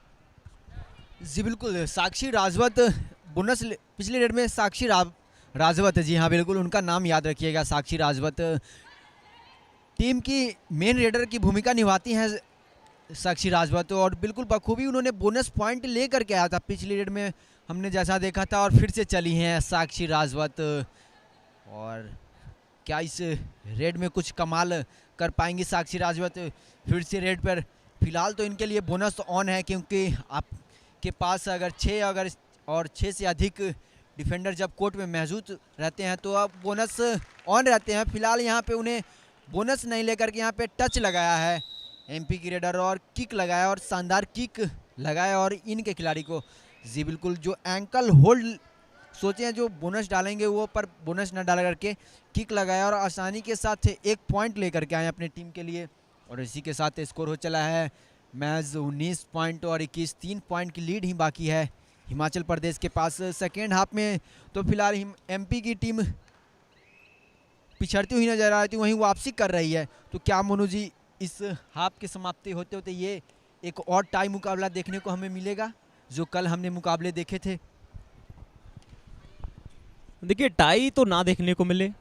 [SPEAKER 2] जी बिल्कुल, साक्षी राजवत बोनस पिछले रेड में साक्षी राजवत है। जी हाँ बिल्कुल, उनका नाम याद रखिएगा, साक्षी राजवत टीम की मेन रेडर की भूमिका निभाती हैं साक्षी राजवत। और बिल्कुल बखूबी उन्होंने बोनस पॉइंट ले करके आया था पिछली रेड में, हमने जैसा देखा था, और फिर से चली हैं साक्षी राजवत। और क्या इस रेड में कुछ कमाल कर पाएंगी साक्षी राजवत फिर से रेड पर? फिलहाल तो इनके लिए बोनस ऑन है, क्योंकि आपके पास अगर 6 से अधिक डिफेंडर जब कोर्ट में मौजूद रहते हैं तो अब बोनस ऑन रहते हैं। फिलहाल यहाँ पे उन्हें बोनस नहीं लेकर के यहाँ पे टच लगाया है एमपी की रेडर, और किक लगाया, और शानदार किक लगाया। और इनके खिलाड़ी को जी बिल्कुल जो एंकल होल्ड सोचे हैं जो बोनस डालेंगे वो, पर बोनस न डाल करके किक लगाया और आसानी के साथ 1 पॉइंट लेकर के आए अपनी टीम के लिए। और इसी के साथ स्कोर हो चला है मैच 19 पॉइंट और 21, 3 पॉइंट की लीड ही बाकी है हिमाचल प्रदेश के पास। सेकेंड हाफ में तो फिलहाल एमपी की टीम पिछड़ती हुई नजर आ रही थी, वहीं वापसी कर रही है। तो क्या मोनू जी, इस हाफ की समाप्ति होते होते ये एक और टाई मुकाबला देखने को हमें मिलेगा जो कल हमने मुकाबले देखे थे?
[SPEAKER 1] देखिए, टाई तो ना देखने को मिले।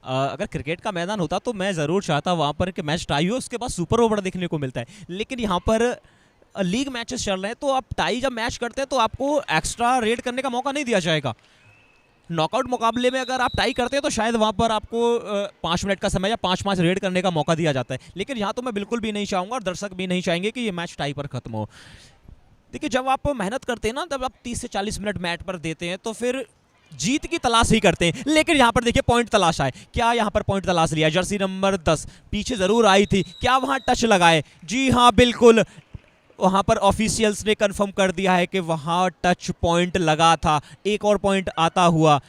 [SPEAKER 1] अगर क्रिकेट का मैदान होता तो मैं ज़रूर चाहता वहाँ पर कि मैच टाई हो, उसके बाद सुपर ओवर देखने को मिलता है। लेकिन यहाँ पर लीग मैचेस चल रहे हैं, तो आप टाई जब मैच करते हैं तो आपको एक्स्ट्रा रेड करने का मौका नहीं दिया जाएगा। नॉकआउट मुकाबले में अगर आप टाई करते हैं तो शायद वहाँ पर आपको 5 मिनट का समय या 5-5 रेड करने का मौका दिया जाता है, लेकिन यहाँ तो मैं बिल्कुल भी नहीं चाहूँगा और दर्शक भी नहीं चाहेंगे कि ये मैच टाई पर खत्म हो। देखिए, जब आप मेहनत करते हैं ना, तब आप 30 से 40 मिनट मैट पर देते हैं तो फिर जीत की तलाश ही करते हैं, लेकिन यहाँ पर देखिए पॉइंट तलाश आए। क्या यहाँ पर पॉइंट तलाश लिया? जर्सी नंबर 10 पीछे ज़रूर आई थी, क्या वहाँ टच लगाए? जी हाँ, बिल्कुल, वहाँ पर ऑफिशियल्स ने कंफर्म कर दिया है कि वहाँ टच पॉइंट लगा था। एक और पॉइंट आता हुआ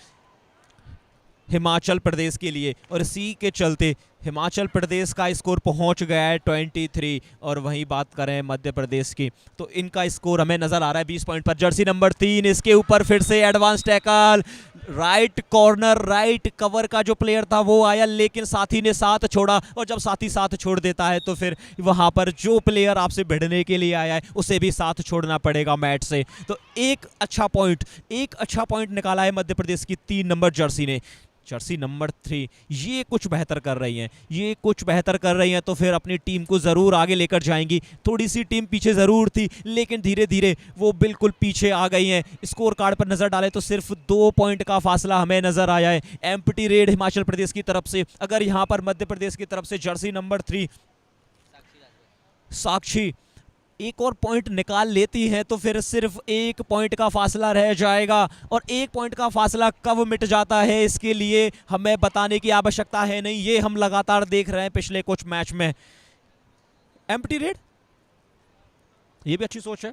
[SPEAKER 1] हिमाचल प्रदेश के लिए, और इसी के चलते हिमाचल प्रदेश का स्कोर पहुंच गया है 23। और वहीं बात करें मध्य प्रदेश की, तो इनका स्कोर हमें नज़र आ रहा है 20 पॉइंट पर। जर्सी नंबर 3, इसके ऊपर फिर से advance tackle, right corner, right cover का जो प्लेयर था वो आया, लेकिन साथी ने साथ छोड़ा, और जब साथी साथ छोड़ देता है तो फिर वहाँ पर जो प्लेयर आपसे भिड़ने के लिए आया है उसे भी साथ छोड़ना पड़ेगा मैच से। तो एक अच्छा पॉइंट निकाला है मध्य प्रदेश की 3 नंबर जर्सी ने। जर्सी नंबर 3 ये कुछ बेहतर कर रही हैं, तो फिर अपनी टीम को ज़रूर आगे लेकर जाएंगी। थोड़ी सी टीम पीछे ज़रूर थी, लेकिन धीरे धीरे वो बिल्कुल पीछे आ गई हैं। स्कोर कार्ड पर नज़र डालें तो सिर्फ 2 पॉइंट का फासला हमें नज़र आया है। एम्प्टी रेड हिमाचल प्रदेश की तरफ से। अगर यहाँ पर मध्य प्रदेश की तरफ से जर्सी नंबर 3 साक्षी एक और पॉइंट निकाल लेती है तो फिर सिर्फ 1 पॉइंट का फासला रह जाएगा। और 1 पॉइंट का फासला कब मिट जाता है, इसके लिए हमें बताने की आवश्यकता है नहीं, ये हम लगातार देख रहे हैं पिछले कुछ मैच में। एम्प्टी रेड, ये भी अच्छी सोच है,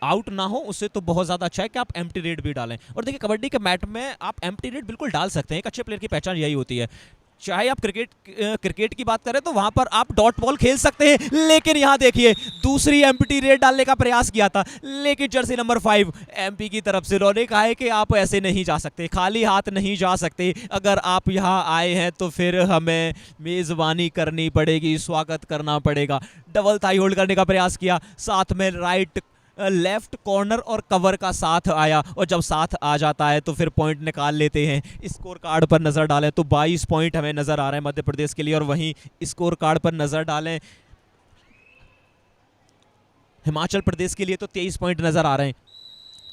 [SPEAKER 1] आउट ना हो उससे तो बहुत ज़्यादा अच्छा है कि आप एम्प्टी रेड भी डालें। और देखिए, कबड्डी के मैच में आप एम्प्टी रेड बिल्कुल डाल सकते हैं, एक अच्छे प्लेयर की पहचान यही होती है। चाहे आप क्रिकेट की बात करें तो वहां पर आप डॉट बॉल खेल सकते हैं, लेकिन यहां देखिए दूसरी एम्प्टी रेड डालने का प्रयास किया था, लेकिन जर्सी नंबर 5 एमपी की तरफ से उन्होंने कहा है कि आप ऐसे नहीं जा सकते, खाली हाथ नहीं जा सकते। अगर आप यहां आए हैं तो फिर हमें मेज़बानी करनी पड़ेगी, स्वागत करना पड़ेगा। डबल थाई होल्ड करने का प्रयास किया, साथ में राइट लेफ्ट कॉर्नर और कवर का साथ आया, और जब साथ आ जाता है तो फिर पॉइंट निकाल लेते हैं। स्कोर कार्ड पर नज़र डालें तो 22 पॉइंट हमें नज़र आ रहे हैं मध्य प्रदेश के लिए, और वहीं स्कोर कार्ड पर नज़र डालें हिमाचल प्रदेश के लिए तो 23 पॉइंट नज़र आ रहे हैं।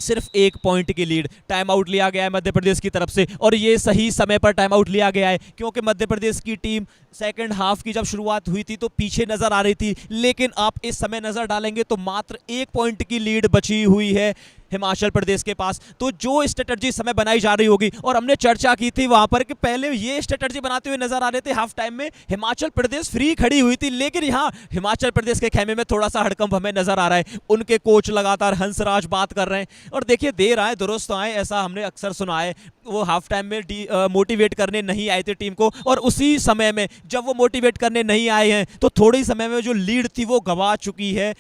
[SPEAKER 1] सिर्फ 1 पॉइंट की लीड। टाइम आउट लिया गया है मध्य प्रदेश की तरफ से, और ये सही समय पर टाइम आउट लिया गया है, क्योंकि मध्य प्रदेश की टीम सेकंड हाफ की जब शुरुआत हुई थी तो पीछे नजर आ रही थी, लेकिन आप इस समय नजर डालेंगे तो मात्र 1 पॉइंट की लीड बची हुई है हिमाचल प्रदेश के पास। तो जो स्ट्रेटजी समय बनाई जा रही होगी, और हमने चर्चा की थी वहां पर कि पहले ये स्ट्रेटजी बनाते हुए नजर आ रहे थे, हाफ टाइम में हिमाचल प्रदेश फ्री खड़ी हुई थी, लेकिन यहाँ हिमाचल प्रदेश के खेमे में थोड़ा सा हड़कंप हमें नजर आ रहा है। उनके कोच लगातार हंसराज बात कर रहे हैं, और देखिए देर आए दुरुस्त आए, ऐसा हमने अक्सर सुना है। वो हाफ टाइम में मोटिवेट करने नहीं आए थे टीम को, और उसी समय में जब वो मोटिवेट करने नहीं आए हैं तो थोड़ी समय में जो लीड थी वो गंवा चुकी है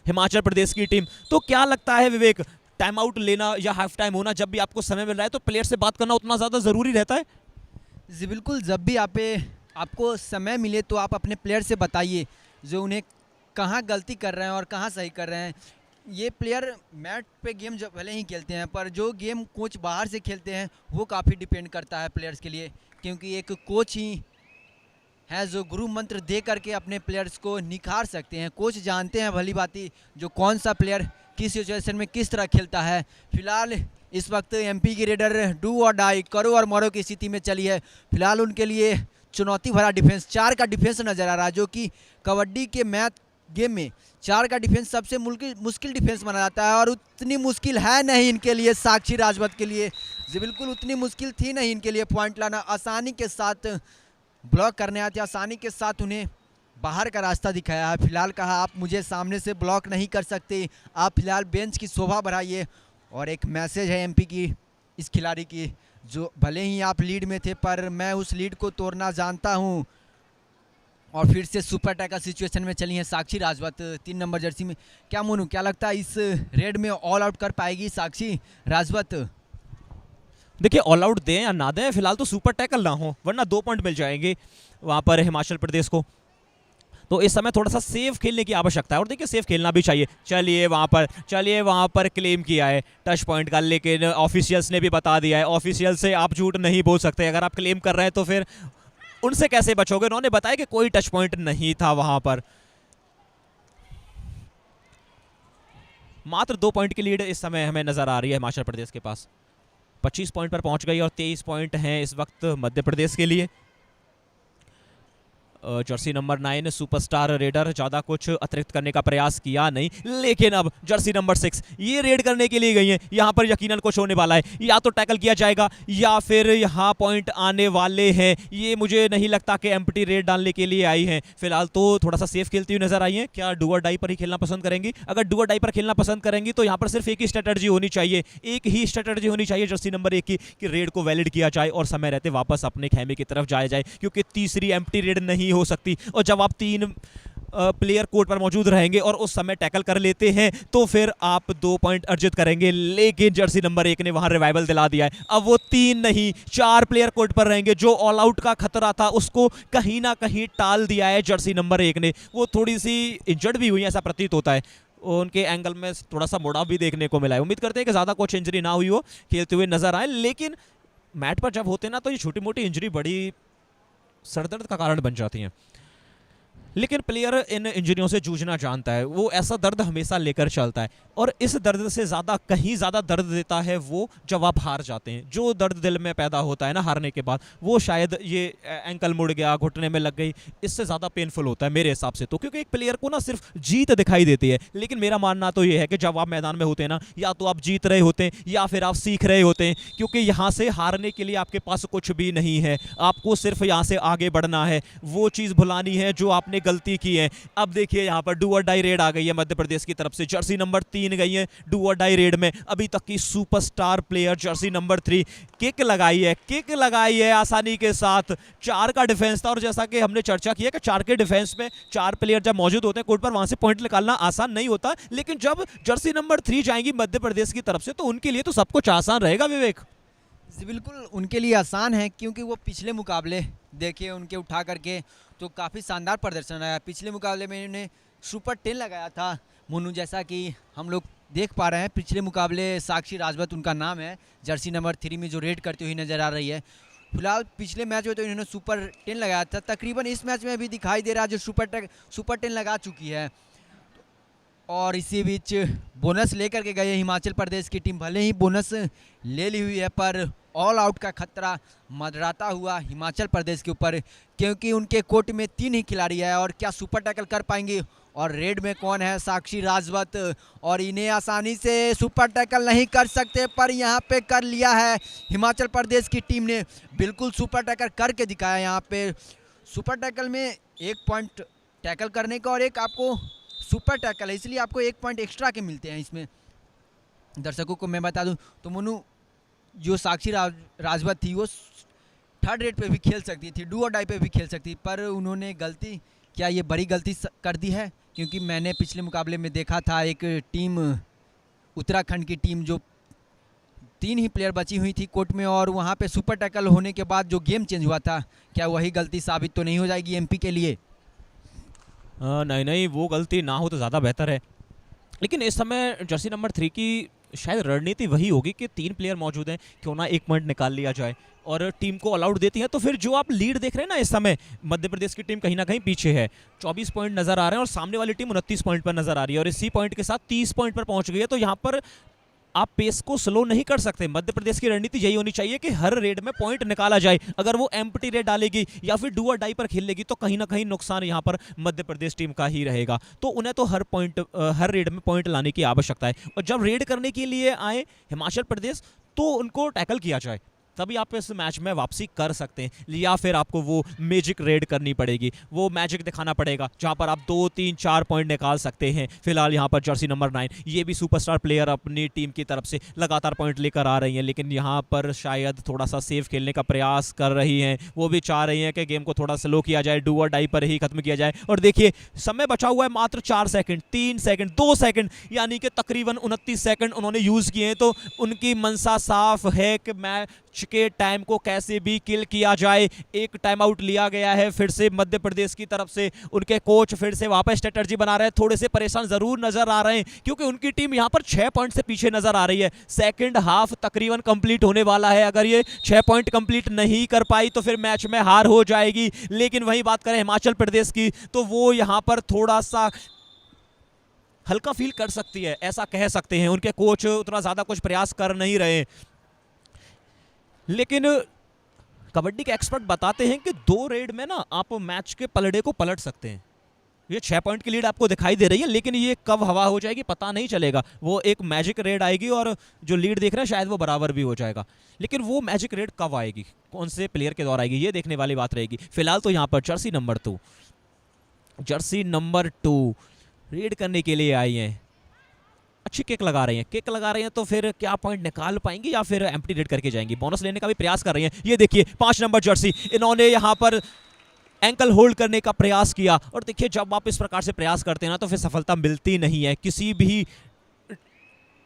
[SPEAKER 1] हिमाचल प्रदेश की टीम। तो क्या लगता है विवेक, टाइम आउट लेना या हाफ टाइम होना, जब भी आपको समय मिल रहा है तो प्लेयर से बात करना उतना ज़्यादा ज़रूरी रहता है?
[SPEAKER 2] जी बिल्कुल, जब भी आपको समय मिले तो आप अपने प्लेयर से बताइए जो उन्हें कहाँ गलती कर रहे हैं और कहाँ सही कर रहे हैं। ये प्लेयर मैट पे गेम जब भले ही खेलते हैं, पर जो गेम कोच बाहर से खेलते हैं वो काफ़ी डिपेंड करता है प्लेयर्स के लिए, क्योंकि एक कोच ही है जो गुरु मंत्र दे करके अपने प्लेयर्स को निखार सकते हैं। कोच जानते हैं भली बाती जो कौन सा प्लेयर किस सिचुएशन में किस तरह खेलता है। फिलहाल इस वक्त एमपी की रेडर डू और डाई, करो और मरो की स्थिति में चली है। फिलहाल उनके लिए चुनौती भरा डिफेंस, 4 का डिफेंस नज़र आ रहा है, जो कि कबड्डी के मैच गेम में 4 का डिफेंस सबसे मुश्किल डिफेंस माना जाता है, और उतनी मुश्किल है नहीं इनके लिए, साक्षी राजवत के लिए जी बिल्कुल उतनी मुश्किल थी नहीं इनके लिए। पॉइंट लाना आसानी के साथ ब्लॉक करने आते, आसानी के साथ उन्हें बाहर का रास्ता दिखाया है। फिलहाल कहा आप मुझे सामने से ब्लॉक नहीं कर सकते, आप फिलहाल बेंच की शोभा बढ़ाइए। और एक मैसेज है एमपी की इस खिलाड़ी की, जो भले ही आप लीड में थे पर मैं उस लीड को तोड़ना जानता हूं। और फिर से सुपर टैकल सिचुएशन में चली है साक्षी राजवत 3 नंबर जर्सी में। क्या मोनू, क्या लगता है इस रेड में ऑल आउट कर पाएगी साक्षी राजवत?
[SPEAKER 1] देखिए, ऑल आउट दें या ना दें, फिलहाल तो सुपर टैकल ना हो, वरना 2 पॉइंट मिल जाएंगे वहां पर हिमाचल प्रदेश को। तो इस समय थोड़ा सा सेफ खेलने की आवश्यकता है, और देखिए सेफ खेलना भी चाहिए। चलिए वहां पर क्लेम किया है टच पॉइंट का, लेकिन ऑफिशियल्स ने भी बता दिया है, ऑफिशियल से आप झूठ नहीं बोल सकते। अगर आप क्लेम कर रहे हैं तो फिर उनसे कैसे बचोगे? उन्होंने बताया कि कोई टच पॉइंट नहीं था वहां पर। मात्र 2 पॉइंट की लीड इस समय हमें नजर आ रही है हिमाचल प्रदेश के पास। 25 पॉइंट पर पहुंच गई और 23 पॉइंट हैं इस वक्त मध्य प्रदेश के लिए। जर्सी नंबर 9 सुपरस्टार रेडर ज़्यादा कुछ अतिरिक्त करने का प्रयास किया नहीं, लेकिन अब जर्सी नंबर 6 ये रेड करने के लिए गई हैं। यहाँ पर यकीनन कुछ होने वाला है, या तो टैकल किया जाएगा या फिर यहाँ पॉइंट आने वाले हैं। ये मुझे नहीं लगता कि एम्प्टी रेड डालने के लिए आई हैं। फिलहाल तो थोड़ा सा सेफ खेलती हुई नजर आई हैं। क्या डू और डाई पर ही खेलना पसंद करेंगी? अगर डू और डाई पर खेलना पसंद करेंगी तो यहाँ पर सिर्फ एक ही स्ट्रेटर्जी होनी चाहिए, एक ही स्ट्रेटर्जी होनी चाहिए जर्सी नंबर 1 की, कि रेड को वैलिड किया जाए और समय रहते वापस अपने खेमे की तरफ जाया जाए, क्योंकि तीसरी एम्प्टी रेड नहीं हो सकती। और जब आप 3 प्लेयर कोर्ट पर मौजूद रहेंगे और उस समय टैकल कर लेते हैं तो फिर आप 2 पॉइंट अर्जित करेंगे, लेकिन जर्सी नंबर 1 ने वहां रिवाइवल दिला दिया है। अब वो 3 नहीं 4 प्लेयर कोर्ट पर रहेंगे। जो ऑल आउट का खतरा था उसको कहीं ना कहीं टाल दिया है जर्सी नंबर 1 ने। वो थोड़ी सी इंजर्ड भी हुई, ऐसा प्रतीत होता है। उनके एंगल में थोड़ा सा मुड़ाव भी देखने को मिला है। उम्मीद करते हैं कि ज़्यादा कुछ इंजरी ना हुई हो, खेलते हुए नजर आए। लेकिन मैट पर जब होते ना तो ये छोटी मोटी इंजरी बड़ी सरदर्द का कारण बन जाती हैं। लेकिन प्लेयर इन इंजरियों से जूझना जानता है, वो ऐसा दर्द हमेशा लेकर चलता है। और इस दर्द से ज़्यादा कहीं ज़्यादा दर्द देता है वो जब आप हार जाते हैं। जो दर्द दिल में पैदा होता है ना हारने के बाद, वो शायद ये एंकल मुड़ गया, घुटने में लग गई, इससे ज़्यादा पेनफुल होता है मेरे हिसाब से तो। क्योंकि एक प्लेयर को ना सिर्फ जीत दिखाई देती है, लेकिन मेरा मानना तो ये है कि जब आप मैदान में होते हैं ना, या तो आप जीत रहे होते हैं या फिर आप सीख रहे होते हैं। क्योंकि यहाँ से हारने के लिए आपके पास कुछ भी नहीं है, आपको सिर्फ यहाँ से आगे बढ़ना है, वो चीज़ भुलानी है जो आपने गलती की है। अब देखिए यहाँ पर डू और डाई रेड आ गई है मध्य प्रदेश की तरफ से। जर्सी नंबर 3 गई है डू और डाई रेड में। अभी तक की superstar player Jersey number 3 kick लगाई है आसानी के साथ। 4 का डिफेंस था और जैसा कि हमने चर्चा की है कि 4 के डिफेंस में 4 प्लेयर जब मौजूद होते हैं कोर्ट पर, वहां से पॉइंट निकालना आसान नहीं होता। लेकिन जब जर्सी नंबर 3 जाएंगी मध्य प्रदेश की तरफ से तो उनके लिए तो सब कुछ आसान रहेगा। विवेक
[SPEAKER 2] जी बिल्कुल उनके लिए आसान है, क्योंकि वो पिछले मुकाबले देखिए उनके उठा करके तो काफ़ी शानदार प्रदर्शन रहा। पिछले मुकाबले में इन्होंने सुपर 10 लगाया था मोनू, जैसा कि हम लोग देख पा रहे हैं। पिछले मुकाबले साक्षी राजवत उनका नाम है, जर्सी नंबर 3 में जो रेड करती हुई नज़र आ रही है। फिलहाल पिछले मैच में तो इन्होंने सुपर 10 लगाया था। तकरीबन इस मैच में भी दिखाई दे रहा है जो सुपर 10 लगा चुकी है। और इसी बीच बोनस लेकर के गए हिमाचल प्रदेश की टीम। भले ही बोनस ले ली हुई है पर ऑल आउट का खतरा मंडराता हुआ हिमाचल प्रदेश के ऊपर, क्योंकि उनके कोर्ट में 3 ही खिलाड़ी है। और क्या सुपर टैकल कर पाएंगे? और रेड में कौन है? साक्षी राजवत। और इन्हें आसानी से सुपर टैकल नहीं कर सकते, पर यहाँ पे कर लिया है हिमाचल प्रदेश की टीम ने। बिल्कुल सुपर टैकल करके दिखाया। यहाँ पे सुपर टैकल में 1 पॉइंट टैकल करने का और एक आपको सुपर टैकल है, इसलिए आपको 1 पॉइंट एक्स्ट्रा के मिलते हैं इसमें। दर्शकों को मैं बता दूं तो मोनू, जो साक्षी राजवत थी वो 3rd रेट पे भी खेल सकती थी, डू और डाई पे भी खेल सकती, पर उन्होंने गलती, क्या ये बड़ी गलती कर दी है? क्योंकि मैंने पिछले मुकाबले में देखा था एक टीम, उत्तराखंड की टीम, जो 3 ही प्लेयर बची हुई थी कोर्ट में और वहाँ पे सुपर टैकल होने के बाद जो गेम चेंज हुआ था, क्या वही गलती साबित तो नहीं हो जाएगी एमपी के लिए?
[SPEAKER 1] नहीं, वो गलती ना हो तो ज़्यादा बेहतर है। लेकिन इस समय जर्सी नंबर 3 की शायद रणनीति वही होगी कि 3 प्लेयर मौजूद हैं, क्यों ना 1 पॉइंट निकाल लिया जाए और टीम को ऑल आउट देती है। तो फिर जो आप लीड देख रहे हैं ना इस समय, मध्य प्रदेश की टीम कहीं ना कहीं पीछे है। 24 पॉइंट नजर आ रहे हैं और सामने वाली टीम 29 पॉइंट पर नजर आ रही है और इसी पॉइंट के साथ 30 पॉइंट पर पहुंच गई है। तो यहाँ पर आप पेस को स्लो नहीं कर सकते। मध्य प्रदेश की रणनीति यही होनी चाहिए कि हर रेड में पॉइंट निकाला जाए। अगर वो एम्प्टी रेड डालेगी या फिर डू और डाई पर खेल लेगी तो कहीं ना कहीं नुकसान यहाँ पर मध्य प्रदेश टीम का ही रहेगा। तो उन्हें तो हर रेड में पॉइंट लाने की आवश्यकता है और जब रेड करने के लिए आए हिमाचल प्रदेश तो उनको टैकल किया जाए, तभी आप इस मैच में वापसी कर सकते हैं। या फिर आपको वो मैजिक रेड करनी पड़ेगी, वो मैजिक दिखाना पड़ेगा जहां पर आप 2, 3, 4 पॉइंट निकाल सकते हैं। फिलहाल यहां पर जर्सी नंबर 9 ये भी सुपरस्टार प्लेयर अपनी टीम की तरफ से लगातार पॉइंट लेकर आ रही हैं, लेकिन यहां पर शायद थोड़ा सा सेफ खेलने का प्रयास कर रही हैं। वो भी चाह रही हैं कि गेम को थोड़ा स्लो किया जाए, डू और डाई पर ही खत्म किया जाए। और देखिए समय बचा हुआ है मात्र 4 सेकंड, 3 सेकंड, 2 सेकंड, यानी कि तकरीबन 29 सेकंड उन्होंने यूज किए हैं। तो उनकी मनसा साफ है कि मैच के टाइम को कैसे भी किल किया जाए। एक टाइम आउट लिया गया है फिर से मध्य प्रदेश की तरफ से। उनके कोच फिर से वापस स्ट्रेटजी बना रहे हैं। थोड़े से परेशान जरूर नजर आ रहे हैं क्योंकि उनकी टीम यहां पर 6 पॉइंट से पीछे नजर आ रही है। सेकंड हाफ तकरीबन कंप्लीट होने वाला है। अगर ये 6 पॉइंट कंप्लीट नहीं कर पाई तो फिर मैच में हार हो जाएगी। लेकिन वही बात करें हिमाचल प्रदेश की तो वो यहां पर थोड़ा सा हल्का फील कर सकती है, ऐसा कह सकते हैं। उनके कोच उतना ज्यादा कुछ प्रयास कर नहीं रहे। लेकिन कबड्डी के एक्सपर्ट बताते हैं कि 2 रेड में ना आप मैच के पलड़े को पलट सकते हैं। ये 6 पॉइंट की लीड आपको दिखाई दे रही है, लेकिन ये कब हवा हो जाएगी पता नहीं चलेगा। वो एक मैजिक रेड आएगी और जो लीड देख रहे हैं शायद वो बराबर भी हो जाएगा, लेकिन वो मैजिक रेड कब आएगी, कौन से प्लेयर के द्वारा आएगी, ये देखने वाली बात रहेगी। फिलहाल तो यहाँ पर जर्सी नंबर 2 रेड करने के लिए आई हैं। अच्छी किक लगा रही हैं, तो फिर क्या पॉइंट निकाल पाएंगी या फिर एम्प्टी रेड करके जाएंगी। बोनस लेने का भी प्रयास कर रही हैं। ये देखिए 5 नंबर जर्सी, इन्होंने यहाँ पर एंकल होल्ड करने का प्रयास किया, और देखिए जब आप इस प्रकार से प्रयास करते हैं ना तो फिर सफलता मिलती नहीं है। किसी भी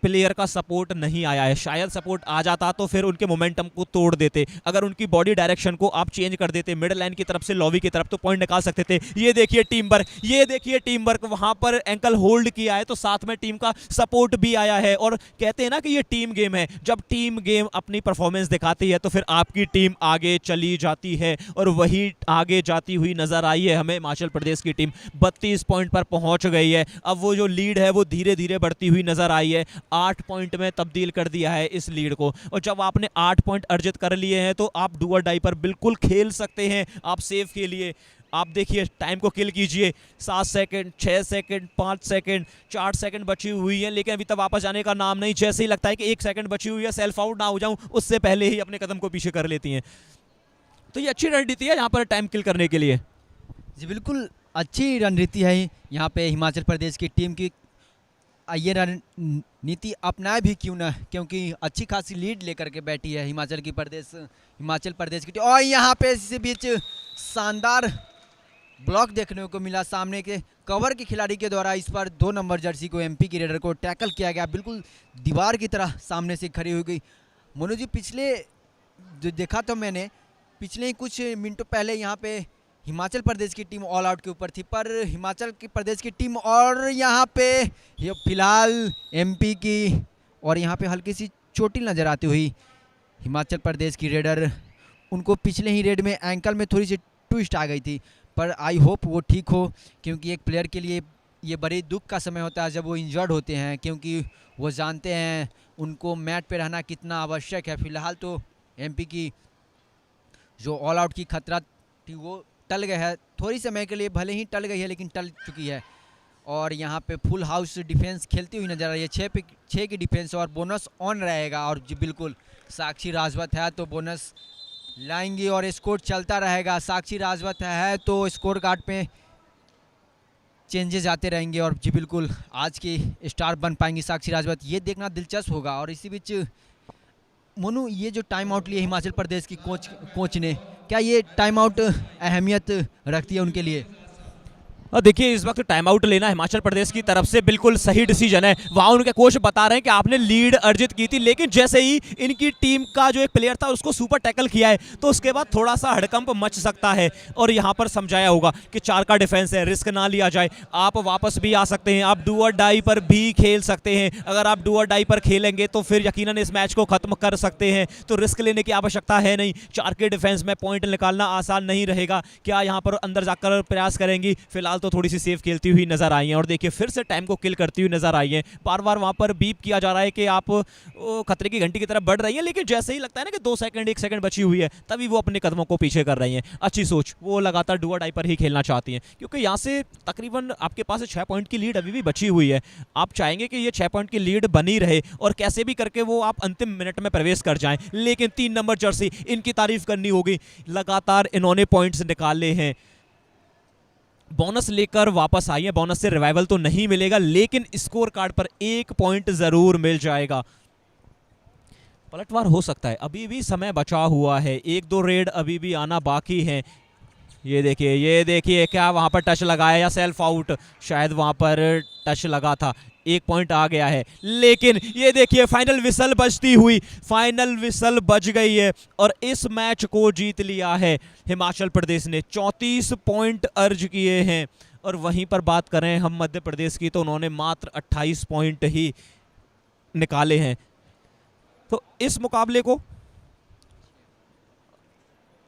[SPEAKER 1] प्लेयर का सपोर्ट नहीं आया है, शायद सपोर्ट आ जाता तो फिर उनके मोमेंटम को तोड़ देते। अगर उनकी बॉडी डायरेक्शन को आप चेंज कर देते मिड लाइन की तरफ से लॉबी की तरफ, तो पॉइंट निकाल सकते थे। ये देखिए टीम वर्क, वहां पर एंकल होल्ड किया है तो साथ में टीम का सपोर्ट भी आया है। और कहते हैं ना कि ये टीम गेम है, जब टीम गेम अपनी परफॉर्मेंस दिखाती है तो फिर आपकी टीम आगे चली जाती है, और वही आगे जाती हुई नजर आई है हमें। हिमाचल प्रदेश की टीम 32 पॉइंट पर पहुंच गई है। अब वो जो लीड है वो धीरे धीरे बढ़ती हुई नजर आई है। 8 पॉइंट में तब्दील कर दिया है इस लीड को, और जब आपने 8 पॉइंट अर्जित कर लिए हैं तो आप डू और डाई पर बिल्कुल खेल सकते हैं। आप सेव के लिए आप देखिए टाइम को किल कीजिए। 7 सेकंड, 6 सेकंड, 5 सेकंड, 4 सेकंड बची हुई है, लेकिन अभी तक वापस जाने का नाम नहीं। जैसे ही लगता है कि 1 सेकंड बची हुई है, सेल्फ आउट ना हो जाऊं उससे पहले ही अपने कदम को पीछे कर लेती हैं। तो ये अच्छी रणनीति है यहाँ पर टाइम किल करने के लिए।
[SPEAKER 2] जी बिल्कुल अच्छी रणनीति है यहाँ पे हिमाचल प्रदेश की टीम की। ये रणनीति अपनाए भी क्यों ना, क्योंकि अच्छी खासी लीड लेकर के बैठी है हिमाचल प्रदेश की टीम। और यहाँ पे इसी बीच शानदार ब्लॉक देखने को मिला सामने के कवर के खिलाड़ी के द्वारा। इस पर 2 नंबर जर्सी को एमपी की रेडर को टैकल किया गया, बिल्कुल दीवार की तरह सामने से खड़ी हो गई। मोनू जी, पिछले जो देखा तो मैंने पिछले ही कुछ मिनटों पहले यहाँ पे हिमाचल प्रदेश की टीम ऑल आउट के ऊपर थी, पर हिमाचल प्रदेश की टीम और यहाँ पे ये फिलहाल एमपी की, और यहाँ पे हल्की सी चोटिल नज़र आती हुई हिमाचल प्रदेश की रेडर। उनको पिछले ही रेड में एंकल में थोड़ी सी ट्विस्ट आ गई थी, पर आई होप वो ठीक हो, क्योंकि एक प्लेयर के लिए ये बड़े दुख का समय होता है जब वो इंजर्ड होते हैं, क्योंकि वो जानते हैं उनको मैट पे रहना कितना आवश्यक है। फिलहाल तो एमपी की जो ऑल आउट की खतरा थी वो टल गया है, थोड़ी समय के लिए भले ही टल गई है लेकिन टल चुकी है। और यहाँ पे फुल हाउस डिफेंस खेलती हुई नजर आ रही है। 6 की डिफेंस और बोनस ऑन रहेगा, और जी बिल्कुल साक्षी राजवत है तो बोनस लाएंगी और स्कोर चलता रहेगा। साक्षी राजवत है तो स्कोर कार्ड पे चेंजेस आते रहेंगे, और जी बिल्कुल आज की स्टार बन पाएंगी साक्षी राजवत, ये देखना दिलचस्प होगा। और इसी बीच मोनू, ये जो टाइम आउट लिए हिमाचल प्रदेश की कोच ने, क्या ये टाइम आउट अहमियत रखती है उनके लिए?
[SPEAKER 1] देखिए इस वक्त टाइम आउट लेना हिमाचल प्रदेश की तरफ से बिल्कुल सही डिसीजन है। वहाँ उनके कोच बता रहे हैं कि आपने लीड अर्जित की थी, लेकिन जैसे ही इनकी टीम का जो एक प्लेयर था उसको सुपर टैकल किया है तो उसके बाद थोड़ा सा हड़कंप मच सकता है, और यहाँ पर समझाया होगा कि 4 का डिफेंस है, रिस्क ना लिया जाए। आप वापस भी आ सकते हैं, आप डू और डाई पर भी खेल सकते हैं। अगर आप डू और डाई पर खेलेंगे तो फिर यकीनन इस मैच को खत्म कर सकते हैं, तो रिस्क लेने की आवश्यकता है नहीं। 4 के डिफेंस में पॉइंट निकालना आसान नहीं रहेगा। क्या यहाँ पर अंदर जाकर प्रयास करेंगी? फिलहाल तो थोड़ी सी सेफ खेलती हुई नजर आई हैं, और देखिए फिर से टाइम को किल करती हुई नजर आई हैं। बार बार वहां पर बीप किया जा रहा है कि आप खतरे की घंटी की तरफ बढ़ रही हैं, लेकिन जैसे ही लगता है ना कि 2 सेकंड 1 सेकंड बची हुई है, तभी वो अपने कदमों को पीछे कर रही हैं। अच्छी सोच, वो लगातार डू और डाई पर ही खेलना चाहती हैं, क्योंकि यहाँ से तकरीबन आपके पास 6 पॉइंट की लीड अभी भी बची हुई है। आप चाहेंगे कि ये 6 पॉइंट की लीड बनी रहे और कैसे भी करके वो आप अंतिम मिनट में प्रवेश कर जाएं। लेकिन 3 नंबर जर्सी, इनकी तारीफ करनी होगी, लगातार इन्होंने पॉइंट्स निकाले हैं। बोनस लेकर वापस आई है, बोनस से रिवाइवल तो नहीं मिलेगा, लेकिन स्कोर कार्ड पर 1 पॉइंट जरूर मिल जाएगा। पलटवार हो सकता है, अभी भी समय बचा हुआ है, 1-2 रेड अभी भी आना बाकी है। ये देखिए क्या वहां पर टच लगाया या सेल्फ आउट? शायद वहां पर टच लगा था। 1 पॉइंट आ गया है, लेकिन ये देखिए फाइनल विसल बजती हुई, फाइनल विसल बज गई है और इस मैच को जीत लिया है हिमाचल प्रदेश ने। 34 पॉइंट अर्ज किए हैं, और वहीं पर बात करें हम मध्य प्रदेश की तो उन्होंने मात्र 28 पॉइंट ही निकाले हैं। तो इस मुकाबले को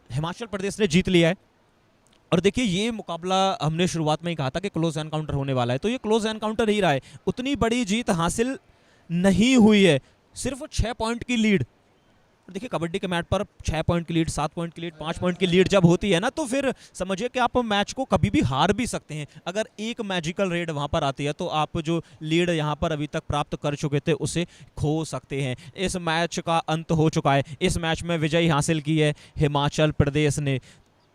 [SPEAKER 1] हिमाचल प्रदेश ने जीत लिया है। और देखिए ये मुकाबला हमने शुरुआत में ही कहा था कि क्लोज एनकाउंटर होने वाला है, तो ये क्लोज एनकाउंटर ही रहा है। उतनी बड़ी जीत हासिल नहीं हुई है, सिर्फ 6 पॉइंट की लीड देखिए कबड्डी के मैच पर 6 पॉइंट की लीड, 7 पॉइंट की लीड, 5 पॉइंट की लीड जब होती है ना, तो फिर समझिए कि आप मैच को कभी भी हार भी सकते हैं। अगर एक मैजिकल रेड वहां पर आती है तो आप जो लीड यहां पर अभी तक प्राप्त कर चुके थे उसे खो सकते हैं। इस मैच का अंत हो चुका है। इस मैच में विजय हासिल की है हिमाचल प्रदेश ने।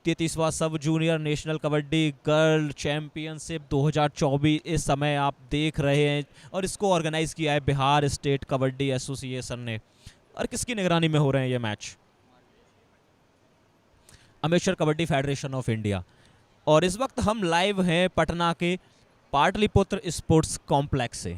[SPEAKER 1] 33वां sub junior national kabaddi girl championship 2024 इस समय आप देख रहे हैं, और इसको ऑर्गेनाइज किया है बिहार स्टेट कबड्डी एसोसिएशन ने। और किसकी निगरानी में हो रहे हैं ये match? Amateur kabaddi federation of India. और इस वक्त हम लाइव हैं पटना के पाटलिपुत्र स्पोर्ट्स कॉम्प्लेक्स से।